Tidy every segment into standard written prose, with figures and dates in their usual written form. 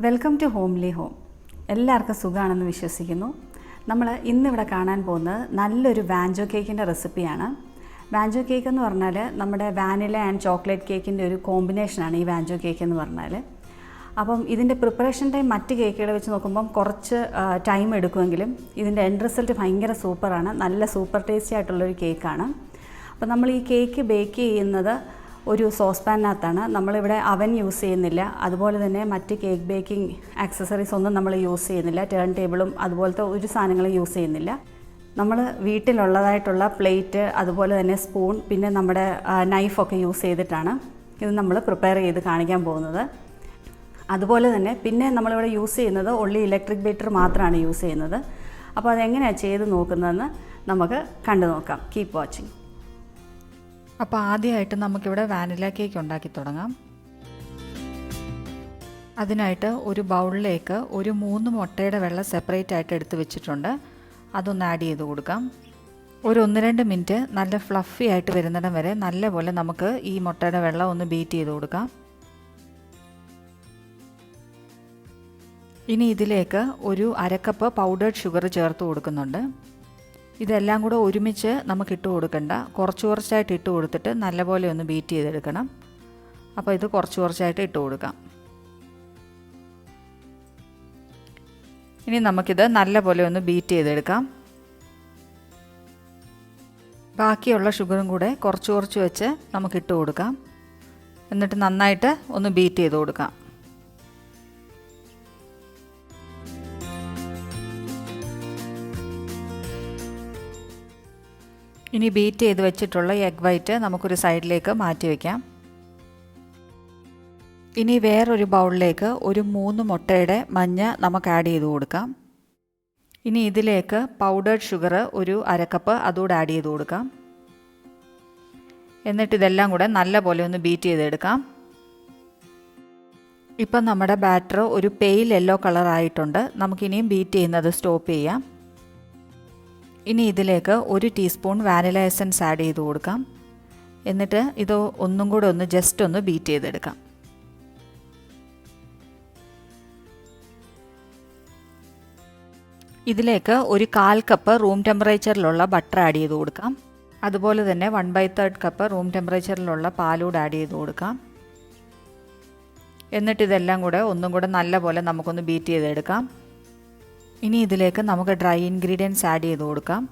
Welcome to homely home. എല്ലാവർക്കും സുഖമാണെന്ന് വിശ്വസിക്കുന്നു. നമ്മൾ ഇന്നിവിടെ കാണാൻ പോകുന്നത് നല്ലൊരു വാഞ്ചോ കേക്കിൻ്റെ റെസിപ്പിയാണ്. വാഞ്ചോ കേക്ക് എന്ന് പറഞ്ഞാൽ നമ്മുടെ വാനില ആൻഡ് ചോക്ലേറ്റ് കേക്കിൻ്റെ ഒരു കോമ്പിനേഷനാണ് ഈ വാഞ്ചോ കേക്ക് എന്ന് പറഞ്ഞാൽ. അപ്പം ഇതിൻ്റെ പ്രിപ്പറേഷൻ ടൈം മറ്റ് കേക്കുകളെ വെച്ച് നോക്കുമ്പം കുറച്ച് ടൈം എടുക്കുമെങ്കിലും ഇതിൻ്റെ എൻഡ് റിസൾട്ട് ഭയങ്കര സൂപ്പറാണ്. നല്ല സൂപ്പർ ടേസ്റ്റി ആയിട്ടുള്ളൊരു കേക്കാണ്. അപ്പം നമ്മൾ ഈ കേക്ക് ബേക്ക് ചെയ്യുന്നത് ഒരു സോസ്പാനിനകത്താണ്. നമ്മളിവിടെ അവൻ യൂസ് ചെയ്യുന്നില്ല. അതുപോലെ തന്നെ മറ്റ് കേക്ക് ബേക്കിംഗ് ആക്സസറീസ് ഒന്നും നമ്മൾ യൂസ് ചെയ്യുന്നില്ല. ടേൺ ടേബിളും അതുപോലത്തെ ഒരു സാധനങ്ങളും യൂസ് ചെയ്യുന്നില്ല. നമ്മൾ വീട്ടിലുള്ളതായിട്ടുള്ള പ്ലേറ്റ്, അതുപോലെ തന്നെ സ്പൂൺ, പിന്നെ നമ്മുടെ നൈഫൊക്കെ യൂസ് ചെയ്തിട്ടാണ് ഇത് നമ്മൾ പ്രിപ്പയർ ചെയ്ത് കാണിക്കാൻ പോകുന്നത്. അതുപോലെ തന്നെ പിന്നെ നമ്മളിവിടെ യൂസ് ചെയ്യുന്നത് ഒള്ളി ഇലക്ട്രിക് ബീറ്റർ മാത്രമാണ് യൂസ് ചെയ്യുന്നത്. അപ്പോൾ അതെങ്ങനെയാണ് ചെയ്ത് നോക്കുന്നതെന്ന് നമുക്ക് കണ്ടു നോക്കാം. Keep watching. അപ്പോൾ ആദ്യമായിട്ട് നമുക്കിവിടെ വാനില കേക്ക് ഉണ്ടാക്കി തുടങ്ങാം. അതിനായിട്ട് ഒരു ബൗളിലേക്ക് ഒരു 3 മുട്ടയുടെ വെള്ളം സെപ്പറേറ്റ് ആയിട്ട് എടുത്ത് വെച്ചിട്ടുണ്ട്. അതൊന്ന് ആഡ് ചെയ്ത് കൊടുക്കാം. ഒരു 1-2 മിനിറ്റ് നല്ല ഫ്ലഫി ആയിട്ട് വരുന്നിടം വരെ നല്ലപോലെ നമുക്ക് ഈ മുട്ടയുടെ വെള്ളം ഒന്ന് ബീറ്റ് ചെയ്ത് കൊടുക്കാം. ഇനി ഇതിലേക്ക് ഒരു 1/2 കപ്പ് പൗഡേർഡ് ഷുഗർ ചേർത്ത് കൊടുക്കുന്നുണ്ട്. ഇതെല്ലാം കൂടെ ഒരുമിച്ച് നമുക്ക് ഇട്ട് കൊടുക്കണ്ട, കുറച്ചായിട്ട് ഇട്ട് കൊടുത്തിട്ട് നല്ലപോലെ ഒന്ന് ബീറ്റ് ചെയ്തെടുക്കണം. അപ്പോൾ ഇത് കുറച്ചായിട്ട് ഇട്ട് കൊടുക്കാം. ഇനി നമുക്കിത് നല്ലപോലെ ഒന്ന് ബീറ്റ് ചെയ്തെടുക്കാം. ബാക്കിയുള്ള ഷുഗറും കൂടെ കുറച്ച് വെച്ച് നമുക്ക് ഇട്ട് കൊടുക്കാം. എന്നിട്ട് നന്നായിട്ട് ഒന്ന് ബീറ്റ് ചെയ്ത് കൊടുക്കാം. ഇനി ബീറ്റ് ചെയ്ത് വെച്ചിട്ടുള്ള എഗ് വൈറ്റ് നമുക്കൊരു സൈഡിലേക്ക് മാറ്റി വയ്ക്കാം. ഇനി വേറൊരു ബൗളിലേക്ക് ഒരു 3 മുട്ടയുടെ മഞ്ഞ നമുക്ക് ആഡ് ചെയ്ത് കൊടുക്കാം. ഇനി ഇതിലേക്ക് പൗഡേർഡ് ഷുഗർ ഒരു 1/2 കപ്പ് അതുകൂടെ ആഡ് ചെയ്ത് കൊടുക്കാം. എന്നിട്ട് ഇതെല്ലാം കൂടെ നല്ലപോലെ ഒന്ന് ബീറ്റ് ചെയ്തെടുക്കാം. ഇപ്പം നമ്മുടെ ബാറ്റർ ഒരു പെയിൽ യെല്ലോ കളർ ആയിട്ടുണ്ട്. നമുക്കിനിയും ബീറ്റ് ചെയ്യുന്നത് സ്റ്റോപ്പ് ചെയ്യാം. ഇനി ഇതിലേക്ക് 1 ടീസ്പൂൺ വാനില എസൻസ് ആഡ് ചെയ്ത് കൊടുക്കാം. എന്നിട്ട് ഇത് ഒന്നും കൂടെ ഒന്ന് ജസ്റ്റ് ഒന്ന് ബീറ്റ് ചെയ്തെടുക്കാം. ഇതിലേക്ക് ഒരു 1/4 കപ്പ് റൂം ടെമ്പറേച്ചറിലുള്ള ബട്ടർ ആഡ് ചെയ്ത് കൊടുക്കാം. അതുപോലെ തന്നെ 1/3 കപ്പ് റൂം ടെമ്പറേച്ചറിലുള്ള പാലൂടെ ആഡ് ചെയ്ത് കൊടുക്കാം. എന്നിട്ട് ഇതെല്ലാം കൂടെ ഒന്നും കൂടെ നല്ലപോലെ നമുക്കൊന്ന് ബീറ്റ് ചെയ്തെടുക്കാം. ഇനി ഇതിലേക്ക് നമുക്ക് ഡ്രൈ ഇൻഗ്രീഡിയൻസ് ആഡ് ചെയ്ത് കൊടുക്കാം.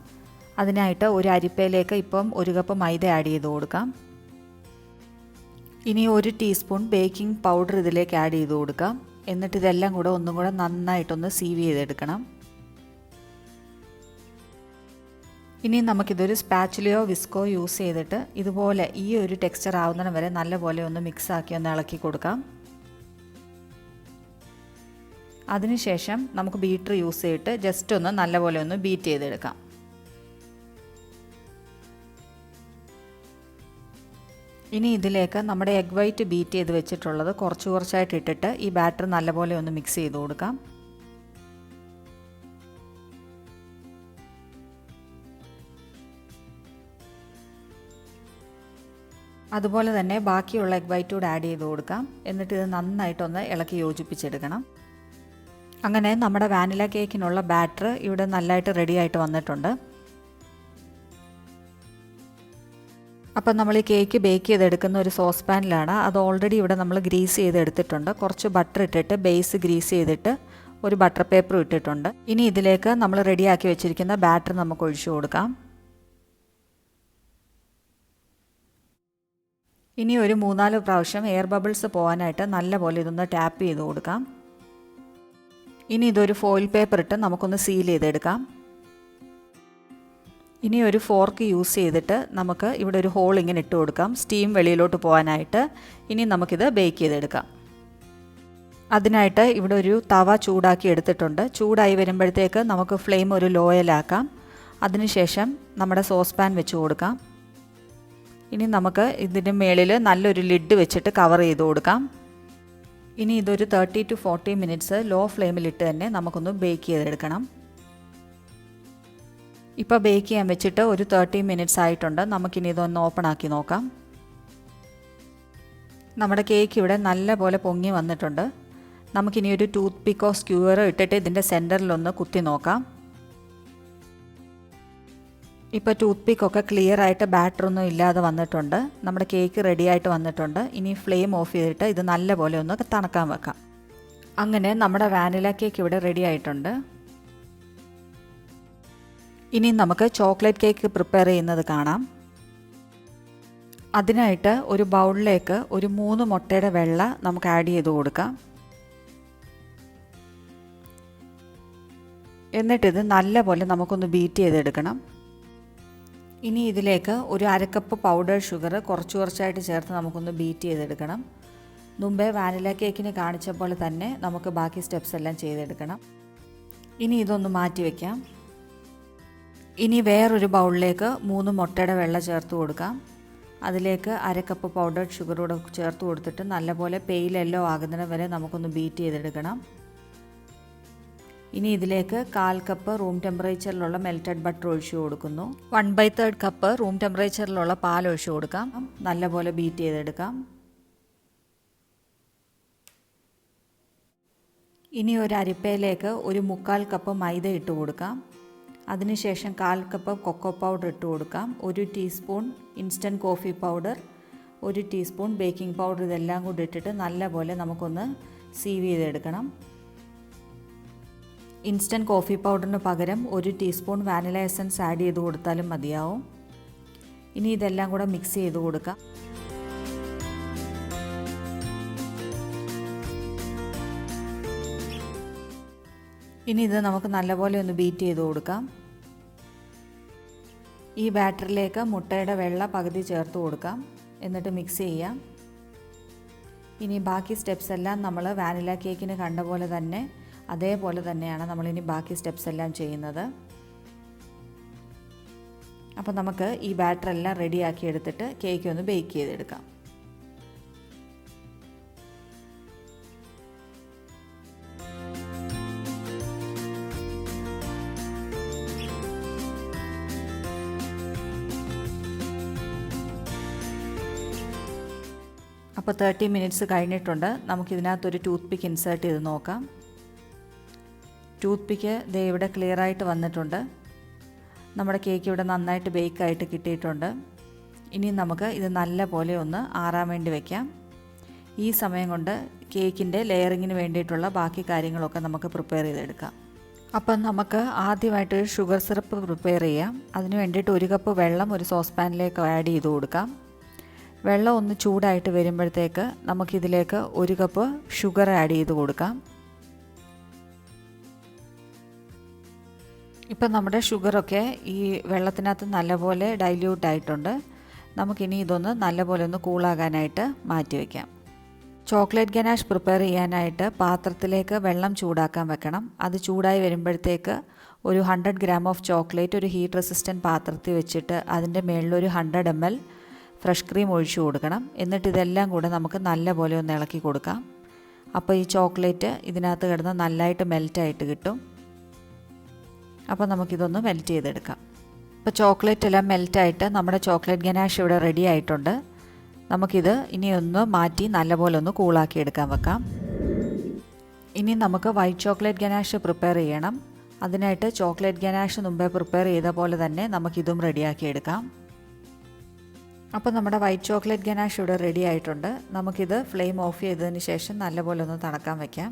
അതിനായിട്ട് ഒരു അരിപ്പയിലേക്ക് ഇപ്പം 1 കപ്പ് മൈദ ആഡ് ചെയ്ത് കൊടുക്കാം. ഇനി 1 ടീസ്പൂൺ ബേക്കിംഗ് പൗഡർ ഇതിലേക്ക് ആഡ് ചെയ്ത് കൊടുക്കാം. എന്നിട്ട് ഇതെല്ലാം കൂടെ ഒന്നും കൂടെ നന്നായിട്ടൊന്ന് സീവ് ചെയ്തെടുക്കണം. ഇനി നമുക്കിതൊരു സ്പാച്ചുലയോ വിസ്കോ യൂസ് ചെയ്തിട്ട് ഇതുപോലെ ഈ ഒരു ടെക്സ്ചർ ആവുന്നതിന് വരെ നല്ലപോലെ ഒന്ന് മിക്സ് ആക്കി ഒന്ന് ഇളക്കി കൊടുക്കാം. അതിനുശേഷം നമുക്ക് ബീറ്റർ യൂസ് ചെയ്തിട്ട് ജസ്റ്റ് ഒന്ന് നല്ലപോലെ ഒന്ന് ബീറ്റ് ചെയ്തെടുക്കാം. ഇനി ഇതിലേക്ക് നമ്മുടെ എഗ് വൈറ്റ് ബീറ്റ് ചെയ്ത് വെച്ചിട്ടുള്ളത് കുറച്ചായിട്ട് ഇട്ടിട്ട് ഈ ബാറ്റർ നല്ലപോലെ ഒന്ന് മിക്സ് ചെയ്ത് കൊടുക്കാം. അതുപോലെ തന്നെ ബാക്കിയുള്ള എഗ് വൈറ്റ് കൂടെ ആഡ് ചെയ്ത് കൊടുക്കാം. എന്നിട്ട് ഇത് നന്നായിട്ടൊന്ന് ഇളക്കി യോജിപ്പിച്ചെടുക്കണം. അങ്ങനെ നമ്മുടെ വാനില കേക്കിനുള്ള ബാറ്റർ ഇവിടെ നല്ലതായിട്ട് റെഡി ആയിട്ട് വന്നിട്ടുണ്ട്. അപ്പം നമ്മൾ ഈ കേക്ക് ബേക്ക് ചെയ്തെടുക്കുന്ന ഒരു സോസ് പാനിലാണ്. അത് ഓൾറെഡി ഇവിടെ നമ്മൾ ഗ്രീസ് ചെയ്തെടുത്തിട്ടുണ്ട്. കുറച്ച് ബട്ടർ ഇട്ടിട്ട് ബേസ് ഗ്രീസ് ചെയ്തിട്ട് ഒരു ബട്ടർ പേപ്പർ ഇട്ടിട്ടുണ്ട്. ഇനി ഇതിലേക്ക് നമ്മൾ റെഡിയാക്കി വെച്ചിരിക്കുന്ന ബാറ്റർ നമുക്ക് ഒഴിച്ചു കൊടുക്കാം. ഇനി ഒരു 3-4 പ്രാവശ്യം എയർ ബബിൾസ് പോകാനായിട്ട് നല്ലപോലെ ഇതൊന്ന് ടാപ്പ് ചെയ്ത് കൊടുക്കാം. ഇനി ഇതൊരു ഫോയിൽ പേപ്പർ ഇട്ട് നമുക്കൊന്ന് സീൽ ചെയ്തെടുക്കാം. ഇനി ഒരു ഫോർക്ക് യൂസ് ചെയ്തിട്ട് നമുക്ക് ഇവിടെ ഒരു ഹോൾ ഇങ്ങനെ ഇട്ട് കൊടുക്കാം, സ്റ്റീം വെളിയിലോട്ട് പോകാനായിട്ട്. ഇനി നമുക്കിത് ബേക്ക് ചെയ്തെടുക്കാം. അതിനായിട്ട് ഇവിടെ ഒരു തവ ചൂടാക്കി എടുത്തിട്ടുണ്ട്. ചൂടായി വരുമ്പോഴത്തേക്ക് നമുക്ക് ഫ്ലെയിം ഒരു ലോയിലാക്കാം. അതിനുശേഷം നമ്മുടെ സോസ് പാൻ വെച്ച് കൊടുക്കാം. ഇനി നമുക്ക് ഇതിൻ്റെ മേളിൽ നല്ലൊരു ലിഡ് വെച്ചിട്ട് കവർ ചെയ്ത് കൊടുക്കാം. ഇനി ഇതൊരു 30 to 40 മിനിറ്റ്സ് ലോ ഫ്ലെയിമിലിട്ട് തന്നെ നമുക്കൊന്ന് ബേക്ക് ചെയ്തെടുക്കണം. ഇപ്പോൾ ബേക്ക് ചെയ്യാൻ വെച്ചിട്ട് ഒരു 30 മിനിറ്റ്സ് ആയിട്ടുണ്ട്. നമുക്കിനി ഇതൊന്ന് ഓപ്പൺ ആക്കി നോക്കാം. നമ്മുടെ കേക്ക് ഇവിടെ നല്ല പോലെ പൊങ്ങി വന്നിട്ടുണ്ട്. നമുക്കിനി ഒരു ടൂത്ത് പിക്കോ സ്ക്യൂവറോ ഇട്ടിട്ട് ഇതിൻ്റെ സെൻറ്ററിലൊന്ന് കുത്തി നോക്കാം. ഇപ്പോൾ ടൂത്ത് പിക്കൊക്കെ ക്ലിയർ ആയിട്ട് ബാറ്ററൊന്നും ഇല്ലാതെ വന്നിട്ടുണ്ട്. നമ്മുടെ കേക്ക് റെഡി ആയിട്ട് വന്നിട്ടുണ്ട്. ഇനി ഫ്ലെയിം ഓഫ് ചെയ്തിട്ട് ഇത് നല്ലപോലെ ഒന്ന് തണുക്കാൻ വെക്കാം. അങ്ങനെ നമ്മുടെ വാനില കേക്ക് ഇവിടെ റെഡി ആയിട്ടുണ്ട്. ഇനി നമുക്ക് ചോക്ലേറ്റ് കേക്ക് പ്രിപ്പയർ ചെയ്യുന്നത് കാണാം. അതിനായിട്ട് ഒരു ബൗളിലേക്ക് ഒരു 3 മുട്ടയുടെ വെള്ള നമുക്ക് ആഡ് ചെയ്ത് കൊടുക്കാം. എന്നിട്ടിത് നല്ലപോലെ നമുക്കൊന്ന് ബീറ്റ് ചെയ്തെടുക്കണം. ഇനി ഇതിലേക്ക് ഒരു 1/2 കപ്പ് പൗഡർ ഷുഗർ കുറച്ചായിട്ട് ചേർത്ത് നമുക്കൊന്ന് ബീറ്റ് ചെയ്തെടുക്കണം. മുമ്പേ വാനില കേക്കിന് കാണിച്ച പോലെ തന്നെ നമുക്ക് ബാക്കി സ്റ്റെപ്സ് എല്ലാം ചെയ്തെടുക്കണം. ഇനി ഇതൊന്ന് മാറ്റി വയ്ക്കാം. ഇനി വേറൊരു ബൗളിലേക്ക് 3 മുട്ടയുടെ വെള്ള ചേർത്ത് കൊടുക്കാം. അതിലേക്ക് 1/2 കപ്പ് പൗഡർ ഷുഗർ കൂടെ ചേർത്ത് കൊടുത്തിട്ട് നല്ലപോലെ പെയിൽ യെല്ലോ ആകുന്നത് വരെ നമുക്കൊന്ന് ബീറ്റ് ചെയ്തെടുക്കണം. ഇനി ഇതിലേക്ക് 1/4 കപ്പ് റൂം ടെമ്പറേച്ചറിലുള്ള മെൽറ്റഡ് ബട്ടർ ഒഴിച്ചു കൊടുക്കുന്നു. 1/3 കപ്പ് റൂം ടെമ്പറേച്ചറിലുള്ള പാൽ ഒഴിച്ചു കൊടുക്കാം. നല്ലപോലെ ബീറ്റ് ചെയ്തെടുക്കാം. ഇനി ഒരു അരിപ്പയിലേക്ക് ഒരു 1/4 കപ്പ് മൈദ ഇട്ട് കൊടുക്കാം. അതിനുശേഷം 1/4 കപ്പ് കൊക്കോ പൗഡർ ഇട്ട് കൊടുക്കാം. 1 teaspoon instant coffee powder, 1 teaspoon baking powder, ഇതെല്ലാം കൂടി ഇട്ടിട്ട് നല്ലപോലെ നമുക്കൊന്ന് സീവ് ചെയ്തെടുക്കണം. ഇൻസ്റ്റൻറ്റ് കോഫി പൗഡറിന് പകരം 1 ടീസ്പൂൺ വാനില എസൻസ് ആഡ് ചെയ്ത് കൊടുത്താലും മതിയാവും. ഇനി ഇതെല്ലാം കൂടെ മിക്സ് ചെയ്ത് കൊടുക്കാം. ഇനി ഇത് നമുക്ക് നല്ലപോലെ ഒന്ന് ബീറ്റ് ചെയ്ത് കൊടുക്കാം. ഈ ബാറ്ററിലേക്ക് മുട്ടയുടെ വെള്ള പകുതി ചേർത്ത് കൊടുക്കാം. എന്നിട്ട് മിക്സ് ചെയ്യാം. ഇനി ബാക്കി സ്റ്റെപ്സ് എല്ലാം നമ്മൾ വാനില കേക്കിന് കണ്ട പോലെ തന്നെ അതേപോലെ തന്നെയാണ് നമ്മളിനി ബാക്കി സ്റ്റെപ്സ് എല്ലാം ചെയ്യുന്നത്. അപ്പോൾ നമുക്ക് ഈ ബാറ്റർ എല്ലാം റെഡിയാക്കി എടുത്തിട്ട് കേക്ക് ഒന്ന് ബേക്ക് ചെയ്തെടുക്കാം. അപ്പോൾ 30 മിനിറ്റ്സ് കഴിഞ്ഞിട്ടുണ്ട്. നമുക്കിതിനകത്തൊരു ടൂത്ത് പിക്ക് ഇൻസേർട്ട് ചെയ്ത് നോക്കാം. ടൂത്ത് പിക്ക് ദേ ഇവിടെ ക്ലിയർ ആയിട്ട് വന്നിട്ടുണ്ട്. നമ്മുടെ കേക്ക് ഇവിടെ നന്നായിട്ട് ബേക്കായിട്ട് കിട്ടിയിട്ടുണ്ട്. ഇനി നമുക്ക് ഇത് നല്ല പോലെ ഒന്ന് ആറാൻ വേണ്ടി വയ്ക്കാം. ഈ സമയം കൊണ്ട് കേക്കിൻ്റെ ലെയറിങ്ങിന് വേണ്ടിയിട്ടുള്ള ബാക്കി കാര്യങ്ങളൊക്കെ നമുക്ക് പ്രിപ്പയർ ചെയ്തെടുക്കാം. അപ്പം നമുക്ക് ആദ്യമായിട്ട് ഷുഗർ സിറപ്പ് പ്രിപ്പയർ ചെയ്യാം. അതിന് വേണ്ടിയിട്ട് 1 കപ്പ് വെള്ളം ഒരു സോസ്പാനിലേക്ക് ആഡ് ചെയ്ത് കൊടുക്കാം. വെള്ളം ഒന്ന് ചൂടായിട്ട് വരുമ്പോഴത്തേക്ക് നമുക്കിതിലേക്ക് 1 കപ്പ് ഷുഗർ ആഡ് ചെയ്ത് കൊടുക്കാം. ഇപ്പം നമ്മുടെ ഷുഗറൊക്കെ ഈ വെള്ളത്തിനകത്ത് നല്ലപോലെ ഡൈല്യൂട്ട് ആയിട്ടുണ്ട്. നമുക്കിനി ഇതൊന്ന് നല്ലപോലെ ഒന്ന് കൂളാകാനായിട്ട് മാറ്റി വയ്ക്കാം. ചോക്ലേറ്റ് ഗനാഷ് പ്രിപ്പയർ ചെയ്യാനായിട്ട് പാത്രത്തിലേക്ക് വെള്ളം ചൂടാക്കാൻ വെക്കണം. അത് ചൂടായി വരുമ്പോഴത്തേക്ക് ഒരു 100 ഗ്രാം ഓഫ് ചോക്ലേറ്റ് ഒരു ഹീറ്റ് റെസിസ്റ്റൻറ്റ് പാത്രത്തിൽ വെച്ചിട്ട് അതിൻ്റെ മുകളിലൊരു 100 ml ഫ്രഷ് ക്രീം ഒഴിച്ചു കൊടുക്കണം. എന്നിട്ട് ഇതെല്ലാം കൂടെ നമുക്ക് നല്ലപോലെ ഒന്ന് ഇളക്കി കൊടുക്കാം. അപ്പോൾ ഈ ചോക്ലേറ്റ് ഇതിനകത്ത് കിടന്ന് നല്ലതായിട്ട് മെൽറ്റായിട്ട് കിട്ടും. അപ്പോൾ നമുക്കിതൊന്ന് മെൽറ്റ് ചെയ്തെടുക്കാം. ഇപ്പോൾ ചോക്ലേറ്റ് എല്ലാം മെൽറ്റായിട്ട് നമ്മുടെ ചോക്ലേറ്റ് ഗനാഷ് ഇവിടെ റെഡി ആയിട്ടുണ്ട്. നമുക്കിത് ഇനി ഒന്ന് മാറ്റി നല്ലപോലെ ഒന്ന് കൂളാക്കി എടുക്കാൻ വെക്കാം. ഇനി നമുക്ക് വൈറ്റ് ചോക്ലേറ്റ് ഗനാഷ് പ്രിപ്പയർ ചെയ്യണം. അതിനായിട്ട് ചോക്ലേറ്റ് ഗനാഷ് മുമ്പേ പ്രിപ്പയർ ചെയ്ത പോലെ തന്നെ നമുക്കിതും റെഡിയാക്കി എടുക്കാം. അപ്പോൾ നമ്മുടെ വൈറ്റ് ചോക്ലേറ്റ് ഗനാഷ് ഇവിടെ റെഡി ആയിട്ടുണ്ട്. നമുക്കിത് ഫ്ലെയിം ഓഫ് ചെയ്തതിന് ശേഷം നല്ലപോലെ ഒന്ന് തണുക്കാൻ വയ്ക്കാം.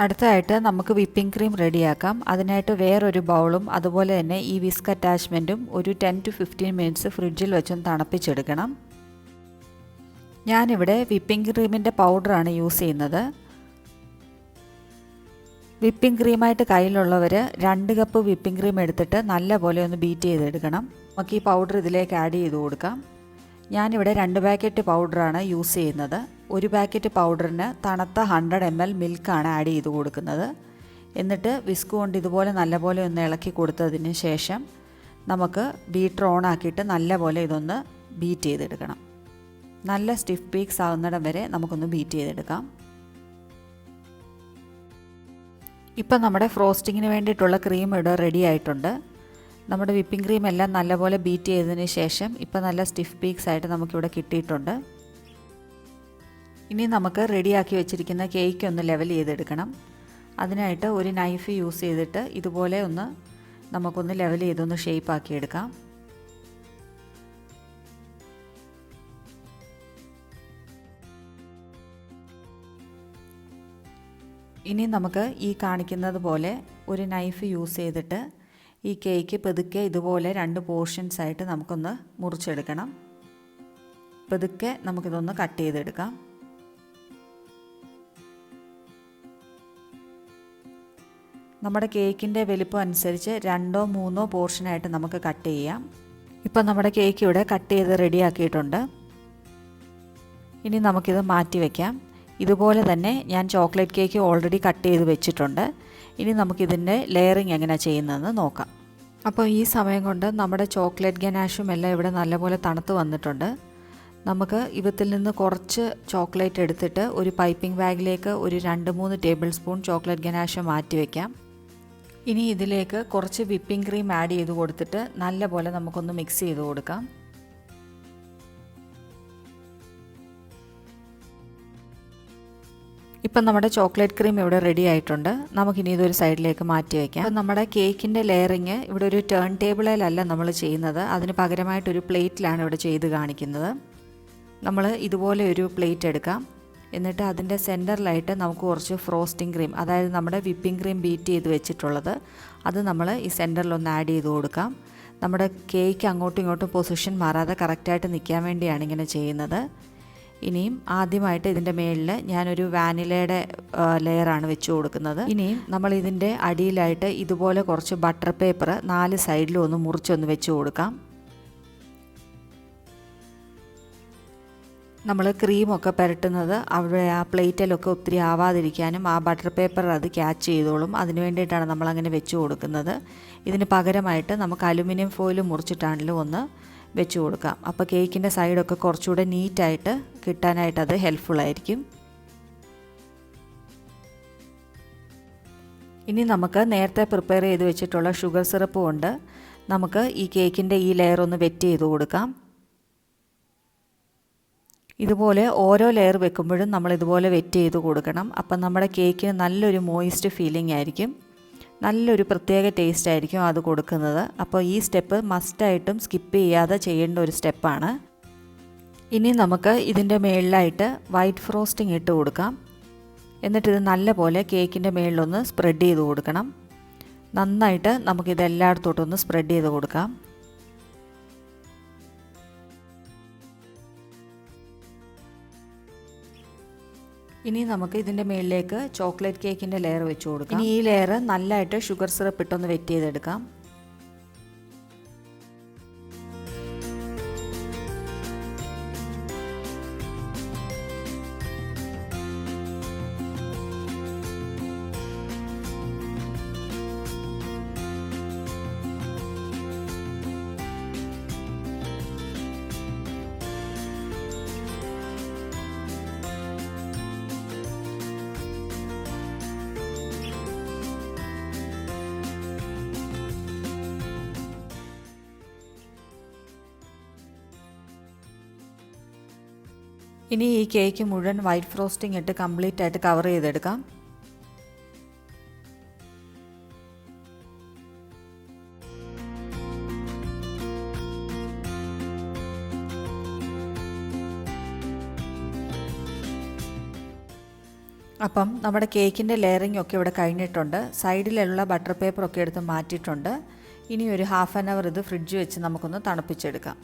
അടുത്തതായിട്ട് നമുക്ക് വിപ്പിംഗ് ക്രീം റെഡിയാക്കാം. അതിനായിട്ട് വേറൊരു ബൗളും അതുപോലെ തന്നെ ഈ വിസ്ക് അറ്റാച്ച്മെൻറ്റും ഒരു 10 to 15 മിനിറ്റ്സ് ഫ്രിഡ്ജിൽ വെച്ചൊന്ന് തണുപ്പിച്ചെടുക്കണം. ഞാനിവിടെ വിപ്പിംഗ് ക്രീമിൻ്റെ പൗഡറാണ് യൂസ് ചെയ്യുന്നത്. വിപ്പിംഗ് ക്രീമായിട്ട് കയ്യിലുള്ളവർ 2 കപ്പ് വിപ്പിംഗ് ക്രീം എടുത്തിട്ട് നല്ലപോലെ ഒന്ന് ബീറ്റ് ചെയ്തെടുക്കണം. നമുക്ക് ഈ പൗഡർ ഇതിലേക്ക് ആഡ് ചെയ്ത് കൊടുക്കാം. ഞാനിവിടെ 2 പാക്കറ്റ് പൗഡറാണ് യൂസ് ചെയ്യുന്നത്. 1 പാക്കറ്റ് പൗഡറിന് തണുത്ത 100 ml മിൽക്കാണ് ആഡ് ചെയ്ത് കൊടുക്കുന്നത്. എന്നിട്ട് വിസ്ക് കൊണ്ട് ഇതുപോലെ നല്ലപോലെ ഒന്ന് ഇളക്കി കൊടുത്തതിന് ശേഷം നമുക്ക് ബീറ്റർ ഓൺ ആക്കിയിട്ട് നല്ലപോലെ ഇതൊന്ന് ബീറ്റ് ചെയ്തെടുക്കണം. നല്ല സ്റ്റിഫ് പീക്സ് ആകുന്നിടം വരെ നമുക്കൊന്ന് ബീറ്റ് ചെയ്തെടുക്കാം. ഇപ്പം നമ്മുടെ ഫ്രോസ്റ്റിങ്ങിന് വേണ്ടിയിട്ടുള്ള ക്രീം ഇവിടെ റെഡി ആയിട്ടുണ്ട്. നമ്മുടെ വിപ്പിംഗ് ക്രീം എല്ലാം നല്ലപോലെ ബീറ്റ് ചെയ്തതിന് ശേഷം ഇപ്പം നല്ല സ്റ്റിഫ് പീക്സ് ആയിട്ട് നമുക്കിവിടെ കിട്ടിയിട്ടുണ്ട്. ഇനി നമുക്ക് റെഡിയാക്കി വെച്ചിരിക്കുന്ന കേക്ക് ഒന്ന് ലെവൽ ചെയ്തെടുക്കണം. അതിനായിട്ട് ഒരു നൈഫ് യൂസ് ചെയ്തിട്ട് ഇതുപോലെ ഒന്ന് നമുക്കൊന്ന് ലെവൽ ചെയ്തൊന്ന് ഷേപ്പ് ആക്കിയെടുക്കാം. ഇനി നമുക്ക് ഈ കാണിക്കുന്നത് പോലെ ഒരു നൈഫ് യൂസ് ചെയ്തിട്ട് ഈ കേക്ക് പതുക്കെ ഇതുപോലെ 2 പോർഷൻസ് ആയിട്ട് നമുക്കൊന്ന് മുറിച്ചെടുക്കണം. പതുക്കെ നമുക്കിതൊന്ന് കട്ട് ചെയ്തെടുക്കാം. നമ്മുടെ കേക്കിൻ്റെ വലിപ്പം അനുസരിച്ച് 2ഓ 3ഓ പോർഷനായിട്ട് നമുക്ക് കട്ട് ചെയ്യാം. ഇപ്പം നമ്മുടെ കേക്ക് ഇവിടെ കട്ട് ചെയ്ത് റെഡിയാക്കിയിട്ടുണ്ട്. ഇനി നമുക്കിത് മാറ്റി വയ്ക്കാം. ഇതുപോലെ തന്നെ ഞാൻ ചോക്ലേറ്റ് കേക്ക് ഓൾറെഡി കട്ട് ചെയ്ത് വെച്ചിട്ടുണ്ട്. ഇനി നമുക്കിതിൻ്റെ ലെയറിങ് എങ്ങനെയാണ് ചെയ്യുന്നതെന്ന് നോക്കാം. അപ്പോൾ ഈ സമയം കൊണ്ട് നമ്മുടെ ചോക്ലേറ്റ് ഗനാഷും എല്ലാം ഇവിടെ നല്ലപോലെ തണുത്ത് വന്നിട്ടുണ്ട്. നമുക്ക് ഇവത്തിൽ നിന്ന് കുറച്ച് ചോക്ലേറ്റ് എടുത്തിട്ട് ഒരു പൈപ്പിംഗ് ബാഗിലേക്ക് ഒരു 2-3 ടേബിൾ സ്പൂൺ ചോക്ലേറ്റ് ഗനാഷ് മാറ്റി വയ്ക്കാം. ഇനി ഇതിലേക്ക് കുറച്ച് വിപ്പിംഗ് ക്രീം ആഡ് ചെയ്ത് കൊടുത്തിട്ട് നല്ലപോലെ നമുക്കൊന്ന് മിക്സ് ചെയ്ത് കൊടുക്കാം. ഇപ്പം നമ്മുടെ ചോക്ലേറ്റ് ക്രീം ഇവിടെ റെഡി ആയിട്ടുണ്ട്. നമുക്കിനി ഇതൊരു സൈഡിലേക്ക് മാറ്റി വയ്ക്കാം. അപ്പം നമ്മുടെ കേക്കിൻ്റെ ലെയറിങ് ഇവിടെ ഒരു ടേൺ ടേബിളിലല്ല നമ്മൾ ചെയ്യുന്നത്, അതിന് പകരമായിട്ടൊരു പ്ലേറ്റിലാണ് ഇവിടെ ചെയ്ത് കാണിക്കുന്നത്. നമ്മൾ ഇതുപോലെ ഒരു പ്ലേറ്റ് എടുക്കാം. എന്നിട്ട് അതിൻ്റെ സെൻറ്ററിലായിട്ട് നമുക്ക് കുറച്ച് ഫ്രോസ്റ്റിംഗ് ക്രീം, അതായത് നമ്മുടെ വിപ്പിംഗ് ക്രീം ബീറ്റ് ചെയ്ത് വെച്ചിട്ടുള്ളത്, അത് നമ്മൾ ഈ സെൻറ്ററിലൊന്ന് ആഡ് ചെയ്ത് കൊടുക്കാം. നമ്മുടെ കേക്ക് അങ്ങോട്ടും ഇങ്ങോട്ടും പൊസിഷൻ മാറാതെ കറക്റ്റായിട്ട് നിൽക്കാൻ വേണ്ടിയാണ് ഇങ്ങനെ ചെയ്യുന്നത്. ഇനിയും ആദ്യമായിട്ട് ഇതിൻ്റെ മുകളിൽ ഞാനൊരു വാനിലയുടെ ലെയറാണ് വെച്ച് കൊടുക്കുന്നത്. ഇനിയും നമ്മൾ ഇതിൻ്റെ അടിയിലായിട്ട് ഇതുപോലെ കുറച്ച് ബട്ടർ പേപ്പർ 4 സൈഡിലും ഒന്ന് മുറിച്ചൊന്ന് വെച്ച് കൊടുക്കാം. നമ്മൾ ക്രീമൊക്കെ പുരട്ടുന്നത് അവിടെ ആ പ്ലേറ്റിലൊക്കെ ഒത്തിരി ആവാതിരിക്കാനും ആ ബട്ടർ പേപ്പർ അത് ക്യാച്ച് ചെയ്തോളും. അതിന് വേണ്ടിയിട്ടാണ് നമ്മളങ്ങനെ വെച്ച് കൊടുക്കുന്നത്. ഇതിന് പകരമായിട്ട് നമുക്ക് അലുമിനിയം ഫോയിൽ മുറിച്ചിട്ടാണെങ്കിലും ഒന്ന് വെച്ച് കൊടുക്കാം. അപ്പോൾ കേക്കിൻ്റെ സൈഡൊക്കെ കുറച്ചുകൂടെ നീറ്റായിട്ട് കിട്ടാനായിട്ട് അത് ഹെൽപ്ഫുള്ളായിരിക്കും. ഇനി നമുക്ക് നേരത്തെ പ്രിപ്പയർ ചെയ്ത് വെച്ചിട്ടുള്ള ഷുഗർ സിറപ്പ് കൊണ്ട് നമുക്ക് ഈ കേക്കിൻ്റെ ഈ ലെയർ ഒന്ന് വെറ്റ് ചെയ്ത് കൊടുക്കാം. ഇതുപോലെ ഓരോ ലെയർ വെക്കുമ്പോഴും നമ്മൾ ഇതുപോലെ വെറ്റ് ചെയ്ത് കൊടുക്കണം. അപ്പം നമ്മുടെ കേക്കിന് നല്ലൊരു മോയിസ്റ്റ് ഫീലിംഗ് ആയിരിക്കും, നല്ലൊരു പ്രത്യേക ടേസ്റ്റ് ആയിരിക്കും അത് കൊടുക്കുന്നത്. അപ്പോൾ ഈ സ്റ്റെപ്പ് മസ്റ്റായിട്ടും സ്കിപ്പ് ചെയ്യാതെ ചെയ്യേണ്ട ഒരു സ്റ്റെപ്പാണ്. ഇനി നമുക്ക് ഇതിൻ്റെ മുകളിലായിട്ട് വൈറ്റ് ഫ്രോസ്റ്റിംഗ് ഇട്ട് കൊടുക്കാം. എന്നിട്ടിത് നല്ലപോലെ കേക്കിൻ്റെ മുകളിലൊന്ന് സ്പ്രെഡ് ചെയ്ത് കൊടുക്കണം. നന്നായിട്ട് നമുക്കിത് എല്ലായിടത്തോട്ടൊന്ന് സ്പ്രെഡ് ചെയ്ത് കൊടുക്കാം. ഇനി നമുക്ക് ഇതിൻ്റെ മുകളിലേക്ക് ചോക്ലേറ്റ് കേക്കിൻ്റെ ലെയർ വെച്ച് കൊടുക്കാം. ഇനി ഈ ലെയർ നല്ലതായിട്ട് ഷുഗർ സിറപ്പ് ഇട്ടൊന്ന് വെറ്റ് ചെയ്തെടുക്കാം. ഇനി ഈ കേക്ക് മുഴുവൻ വൈറ്റ് ഫ്രോസ്റ്റിംഗ് ഇട്ട് കംപ്ലീറ്റ് ആയിട്ട് കവർ ചെയ്തെടുക്കാം. അപ്പം നമ്മുടെ കേക്കിൻ്റെ ലെയറിംഗ് ഒക്കെ ഇവിടെ കഴിഞ്ഞിട്ടുണ്ട്. സൈഡിലുള്ള ബട്ടർ പേപ്പറൊക്കെ എടുത്ത് മാറ്റിയിട്ടുണ്ട്. ഇനി ഒരു ഹാഫ് ആൻ അവർ ഇത് ഫ്രിഡ്ജ് വെച്ച് നമുക്കൊന്ന് തണുപ്പിച്ചെടുക്കാം.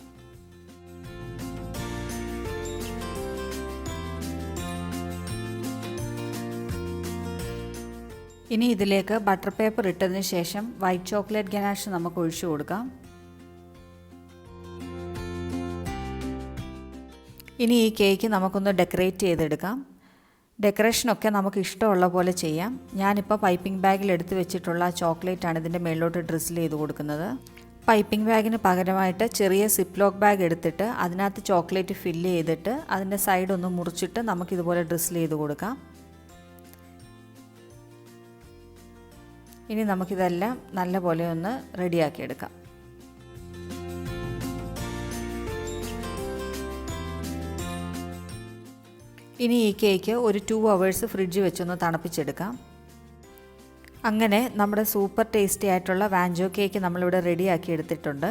ഇനി ഇതിലേക്ക് ബട്ടർ പേപ്പർ ഇട്ടതിന് ശേഷം വൈറ്റ് ചോക്ലേറ്റ് ഗനാഷ് നമുക്ക് ഒഴിച്ചു കൊടുക്കാം. ഇനി ഈ കേക്ക് നമുക്കൊന്ന് ഡെക്കറേറ്റ് ചെയ്തെടുക്കാം. ഡെക്കറേഷനൊക്കെ നമുക്ക് ഇഷ്ടമുള്ള പോലെ ചെയ്യാം. ഞാനിപ്പോൾ പൈപ്പിംഗ് ബാഗിൽ എടുത്ത് വെച്ചിട്ടുള്ള ചോക്ലേറ്റാണ് ഇതിൻ്റെ മേളിലോട്ട് ഡ്രിസിൽ ചെയ്ത് കൊടുക്കുന്നത്. പൈപ്പിംഗ് ബാഗിന് പകരമായിട്ട് ചെറിയ സിപ്പ് ലോക്ക് ബാഗ് എടുത്തിട്ട് അതിനകത്ത് ചോക്ലേറ്റ് ഫില്ല് ചെയ്തിട്ട് അതിൻ്റെ സൈഡ് ഒന്ന് മുറിച്ചിട്ട് നമുക്കിതുപോലെ ഡ്രിസിൽ ചെയ്ത് കൊടുക്കാം. ഇനി നമുക്കിതെല്ലാം നല്ലപോലെ ഒന്ന് റെഡിയാക്കിയെടുക്കാം. ഇനി ഈ കേക്ക് ഒരു 2 hours ഫ്രിഡ്ജിൽ വെച്ചൊന്ന് തണുപ്പിച്ചെടുക്കാം. അങ്ങനെ നമ്മുടെ സൂപ്പർ ടേസ്റ്റി ആയിട്ടുള്ള വാൻചോ കേക്ക് നമ്മളിവിടെ റെഡിയാക്കി എടുത്തിട്ടുണ്ട്.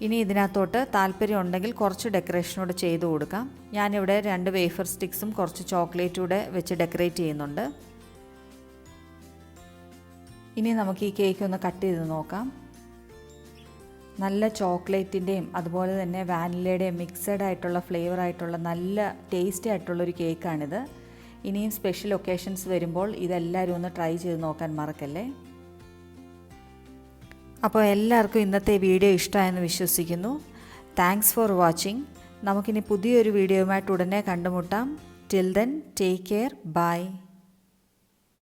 ഇനി ഇതിനകത്തോട്ട് താല്പര്യം ഉണ്ടെങ്കിൽ കുറച്ച് ഡെക്കറേഷനോട് ചെയ്ത് കൊടുക്കാം. ഞാനിവിടെ 2 വേഫർ സ്റ്റിക്സും കുറച്ച് ചോക്ലേറ്റ് കൂടെ വെച്ച് ഡെക്കറേറ്റ് ചെയ്യുന്നുണ്ട്. ഇനി നമുക്ക് ഈ കേക്ക് ഒന്ന് കട്ട് ചെയ്ത് നോക്കാം. നല്ല ചോക്ലേറ്റിൻ്റെയും അതുപോലെ തന്നെ വാനിലയുടെയും മിക്സഡ് ആയിട്ടുള്ള ഫ്ലേവർ ആയിട്ടുള്ള നല്ല ടേസ്റ്റി ആയിട്ടുള്ളൊരു കേക്കാണിത്. ഇനിയും സ്പെഷ്യൽ ഒക്കേഷൻസ് വരുമ്പോൾ ഇതെല്ലാവരും ഒന്ന് ട്രൈ ചെയ്ത് നോക്കാൻ മറക്കല്ലേ. അപ്പോൾ എല്ലാവർക്കും ഇന്നത്തെ വീഡിയോ ഇഷ്ടമായെന്ന് വിശ്വസിക്കുന്നു. Thanks for watching. നമുക്കിനി പുതിയൊരു വീഡിയോയുമായിട്ട് ഉടനെ കണ്ടുമുട്ടാം. Till then take care. By.